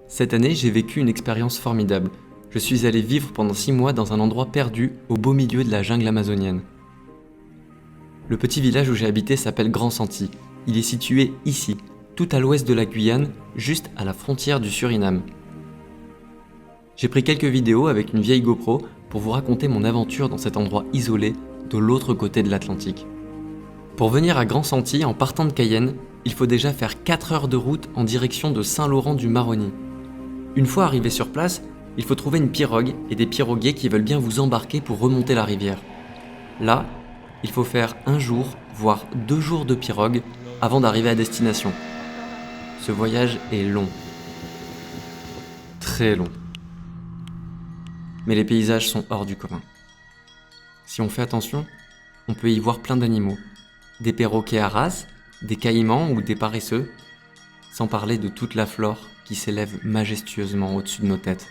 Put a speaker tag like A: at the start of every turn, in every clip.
A: Cette année, j'ai vécu une expérience formidable. Je suis allé vivre pendant 6 mois dans un endroit perdu au beau milieu de la jungle amazonienne. Le petit village où j'ai habité s'appelle Grand Santi. Il est situé ici, tout à l'ouest de la Guyane, juste à la frontière du Suriname. J'ai pris quelques vidéos avec une vieille GoPro pour vous raconter mon aventure dans cet endroit isolé de l'autre côté de l'Atlantique. Pour venir à Grand Santi en partant de Cayenne, il faut déjà faire 4 heures de route en direction de Saint-Laurent-du-Maroni. Une fois arrivé sur place, il faut trouver une pirogue et des piroguiers qui veulent bien vous embarquer pour remonter la rivière. Là, il faut faire 1 jour, voire 2 jours de pirogue avant d'arriver à destination. Ce voyage est long. Très long. Mais les paysages sont hors du commun. Si on fait attention, on peut y voir plein d'animaux. Des perroquets à race, des caïmans ou des paresseux, sans parler de toute la flore qui s'élève majestueusement au-dessus de nos têtes.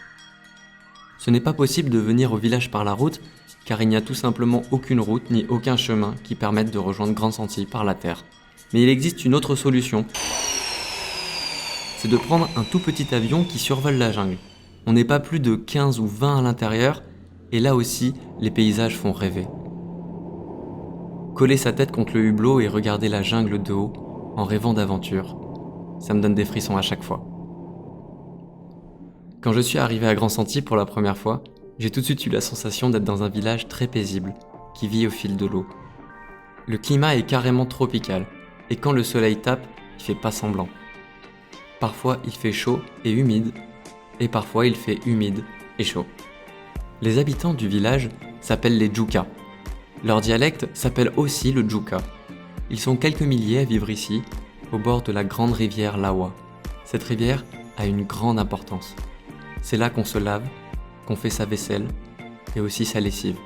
A: Ce n'est pas possible de venir au village par la route, car il n'y a tout simplement aucune route ni aucun chemin qui permette de rejoindre Grand Santi par la terre. Mais il existe une autre solution. C'est de prendre un tout petit avion qui survole la jungle. On n'est pas plus de 15 ou 20 à l'intérieur, et là aussi, les paysages font rêver. Coller sa tête contre le hublot et regarder la jungle de haut, en rêvant d'aventure, ça me donne des frissons à chaque fois. Quand je suis arrivé à Grand Santi pour la première fois, j'ai tout de suite eu la sensation d'être dans un village très paisible, qui vit au fil de l'eau. Le climat est carrément tropical, et quand le soleil tape, il fait pas semblant. Parfois il fait chaud et humide, et parfois il fait humide et chaud. Les habitants du village s'appellent les Djouka. Leur dialecte s'appelle aussi le Djouka. Ils sont quelques milliers à vivre ici, au bord de la grande rivière Lawa. Cette rivière a une grande importance. C'est là qu'on se lave, qu'on fait sa vaisselle et aussi sa lessive.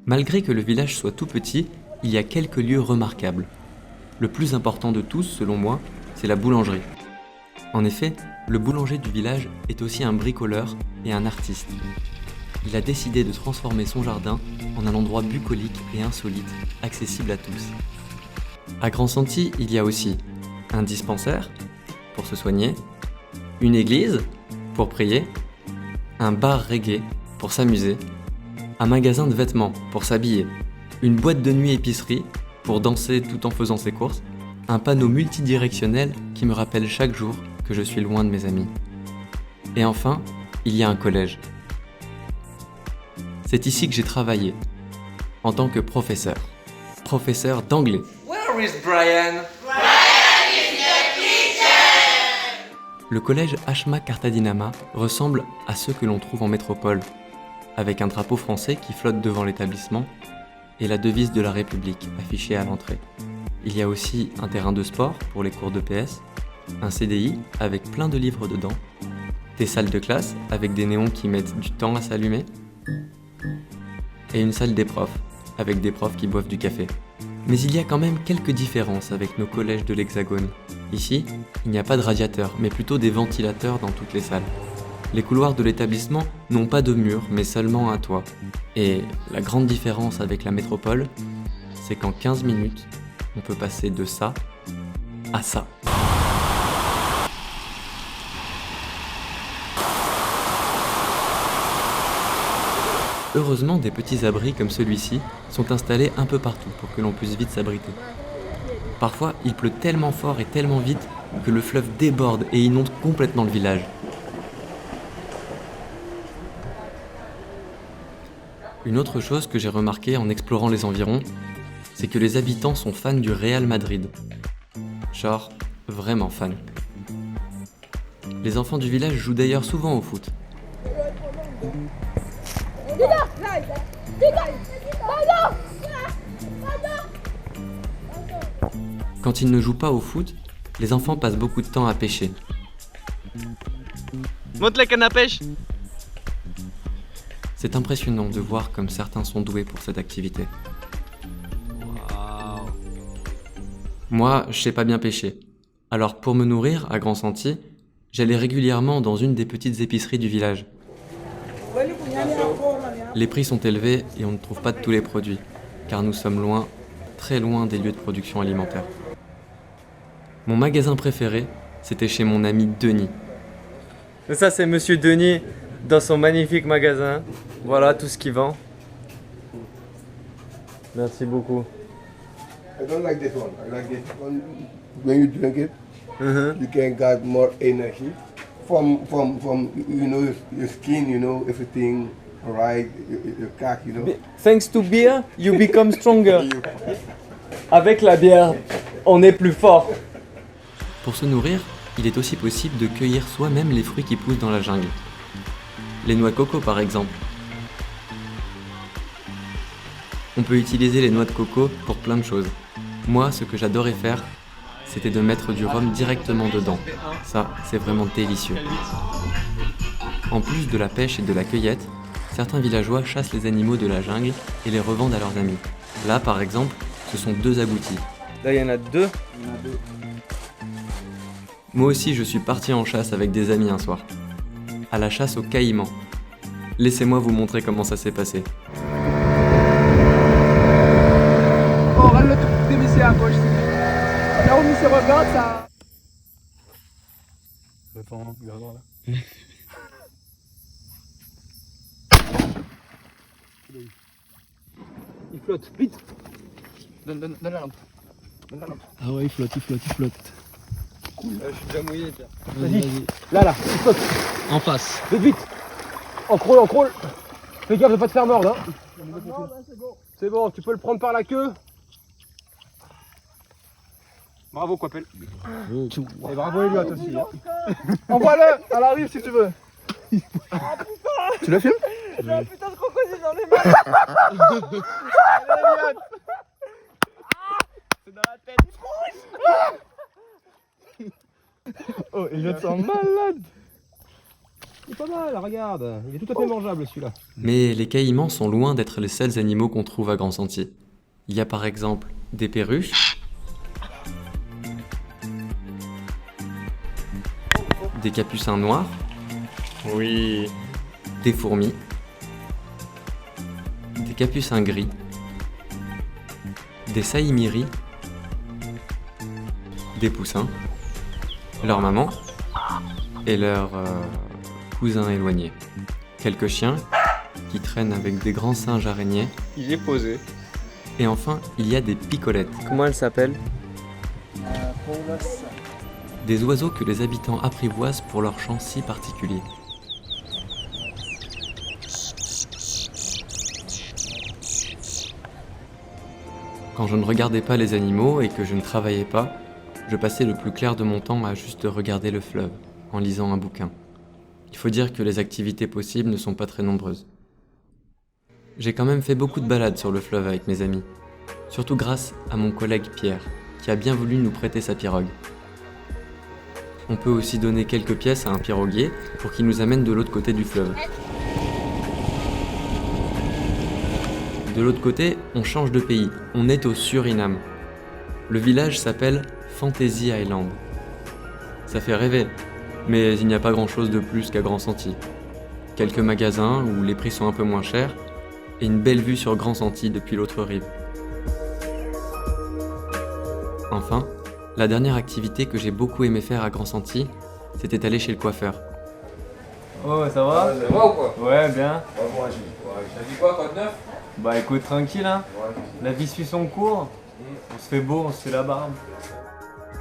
A: Malgré que le village soit tout petit, il y a quelques lieux remarquables. Le plus important de tous, selon moi, c'est la boulangerie. En effet, le boulanger du village est aussi un bricoleur et un artiste. Il a décidé de transformer son jardin en un endroit bucolique et insolite, accessible à tous. À Grand Santi, il y a aussi un dispensaire pour se soigner, une église pour prier, un bar reggae pour s'amuser, un magasin de vêtements pour s'habiller, une boîte de nuit épicerie pour danser tout en faisant ses courses, un panneau multidirectionnel qui me rappelle chaque jour que je suis loin de mes amis. Et enfin, il y a un collège. C'est ici que j'ai travaillé, en tant que professeur d'anglais.
B: Where is Brian?
A: Le collège Ashma Cartadinama ressemble à ceux que l'on trouve en métropole, avec un drapeau français qui flotte devant l'établissement et la devise de la République affichée à l'entrée. Il y a aussi un terrain de sport pour les cours de PS, un CDI avec plein de livres dedans, des salles de classe avec des néons qui mettent du temps à s'allumer, et une salle des profs avec des profs qui boivent du café. Mais il y a quand même quelques différences avec nos collèges de l'Hexagone. Ici, il n'y a pas de radiateur, mais plutôt des ventilateurs dans toutes les salles. Les couloirs de l'établissement n'ont pas de mur, mais seulement un toit. Et la grande différence avec la métropole, c'est qu'en 15 minutes, on peut passer de ça à ça. Heureusement, des petits abris comme celui-ci sont installés un peu partout pour que l'on puisse vite s'abriter. Parfois, il pleut tellement fort et tellement vite que le fleuve déborde et inonde complètement le village. Une autre chose que j'ai remarqué en explorant les environs, c'est que les habitants sont fans du Real Madrid. Genre, vraiment fans. Les enfants du village jouent d'ailleurs souvent au foot. Quand ils ne jouent pas au foot, les enfants passent beaucoup de temps à pêcher.
B: Monte la canne à pêche.
A: C'est impressionnant de voir comme certains sont doués pour cette activité.
B: Wow.
A: Moi, je sais pas bien pêcher. Alors pour me nourrir, à Grand Santi, j'allais régulièrement dans une des petites épiceries du village. Les prix sont élevés et on ne trouve pas de tous les produits, car nous sommes loin, très loin des lieux de production alimentaire. Mon magasin préféré, c'était chez mon ami Denis.
C: Et ça, c'est Monsieur Denis dans son magnifique magasin. Voilà tout ce qu'il vend. Merci beaucoup.
D: I don't like this one. I like this one. When you drink it, you can get more energy from you know your skin, you know everything right, your cock, you know.
C: Thanks to beer, you become stronger. Avec la bière, on est plus fort.
A: Pour se nourrir, il est aussi possible de cueillir soi-même les fruits qui poussent dans la jungle. Les noix de coco par exemple. On peut utiliser les noix de coco pour plein de choses. Moi, ce que j'adorais faire, c'était de mettre du rhum directement dedans. Ça, c'est vraiment délicieux. En plus de la pêche et de la cueillette, certains villageois chassent les animaux de la jungle et les revendent à leurs amis. Là, par exemple, ce sont 2 agoutis.
C: Là, il y en a 2.
A: Moi aussi, je suis parti en chasse avec des amis un soir. À la chasse au caïman. Laissez-moi vous montrer comment ça s'est passé.
B: Oh, regarde le truc de Missy à gauche. Là où Missy regarde, ça. Il flotte, vite. Donne la lampe.
E: Ah ouais, il flotte.
C: Je suis déjà mouillé. Tiens.
E: Vas-y.
B: Là, il flotte.
E: En face.
B: Vite. On crawl. Fais gaffe de pas te faire mordre. Hein. C'est bon, tu peux le prendre par la queue. Bravo, Coppel. Et bravo, Elliot aussi. Hein. Envoie-le, elle arrive si tu veux. Tu la filmes?
F: J'ai un putain de crocodile dans les mains.
B: Allez, Elliot. C'est dans la tête.
C: Oh, il est en malade.
B: Il est pas mal, regarde. Il est tout à fait mangeable celui-là.
A: Mais les caïmans sont loin d'être les seuls animaux qu'on trouve à Grand Sentier. Il y a par exemple des perruches, des capucins noirs,
C: Oui.
A: des fourmis, des capucins gris, des saïmiris, des poussins, leur maman et leurs cousins éloignés. Quelques chiens qui traînent avec des grands singes araignées.
C: Il est posé.
A: Et enfin, il y a des picolettes,
C: Comment elle s'appelle?
A: des oiseaux que les habitants apprivoisent pour leur chant si particulier. Quand je ne regardais pas les animaux et que je ne travaillais pas, je passais le plus clair de mon temps à juste regarder le fleuve, en lisant un bouquin. Il faut dire que les activités possibles ne sont pas très nombreuses. J'ai quand même fait beaucoup de balades sur le fleuve avec mes amis, surtout grâce à mon collègue Pierre, qui a bien voulu nous prêter sa pirogue. On peut aussi donner quelques pièces à un piroguier pour qu'il nous amène de l'autre côté du fleuve. De l'autre côté, on change de pays, on est au Suriname. Le village s'appelle Fantasy Island. Ça fait rêver, mais il n'y a pas grand-chose de plus qu'à Grand Sentier. Quelques magasins où les prix sont un peu moins chers, et une belle vue sur Grand Sentier depuis l'autre rive. Enfin, la dernière activité que j'ai beaucoup aimé faire à Grand Sentier, c'était aller chez le coiffeur.
C: Oh, ça va?
D: C'est moi ou quoi?
C: Ouais, bien.
D: Moi,
B: T'as dit quoi, code 9?
C: Bah écoute, tranquille, hein. La vie suit son cours. On se fait beau, on se fait la barbe.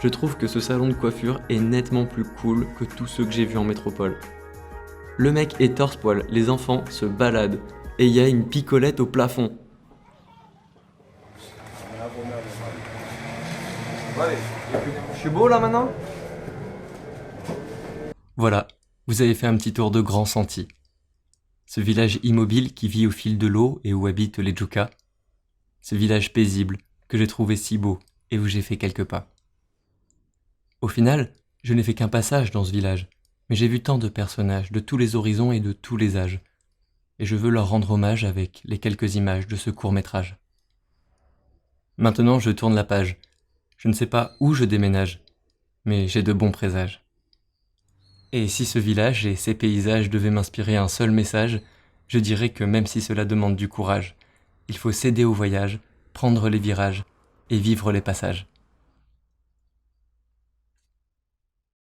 A: Je trouve que ce salon de coiffure est nettement plus cool que tous ceux que j'ai vus en métropole. Le mec est torse-poil, les enfants se baladent, et il y a une picolette au plafond.
C: Je suis beau là maintenant?
A: Voilà, vous avez fait un petit tour de Grand Sentier. Ce village immobile qui vit au fil de l'eau et où habitent les Djukas. Ce village paisible que j'ai trouvé si beau et où j'ai fait quelques pas. Au final, je n'ai fait qu'un passage dans ce village, mais j'ai vu tant de personnages de tous les horizons et de tous les âges. Et je veux leur rendre hommage avec les quelques images de ce court-métrage. Maintenant, je tourne la page. Je ne sais pas où je déménage, mais j'ai de bons présages. Et si ce village et ces paysages devaient m'inspirer un seul message, je dirais que même si cela demande du courage, il faut céder au voyage, prendre les virages et vivre les passages.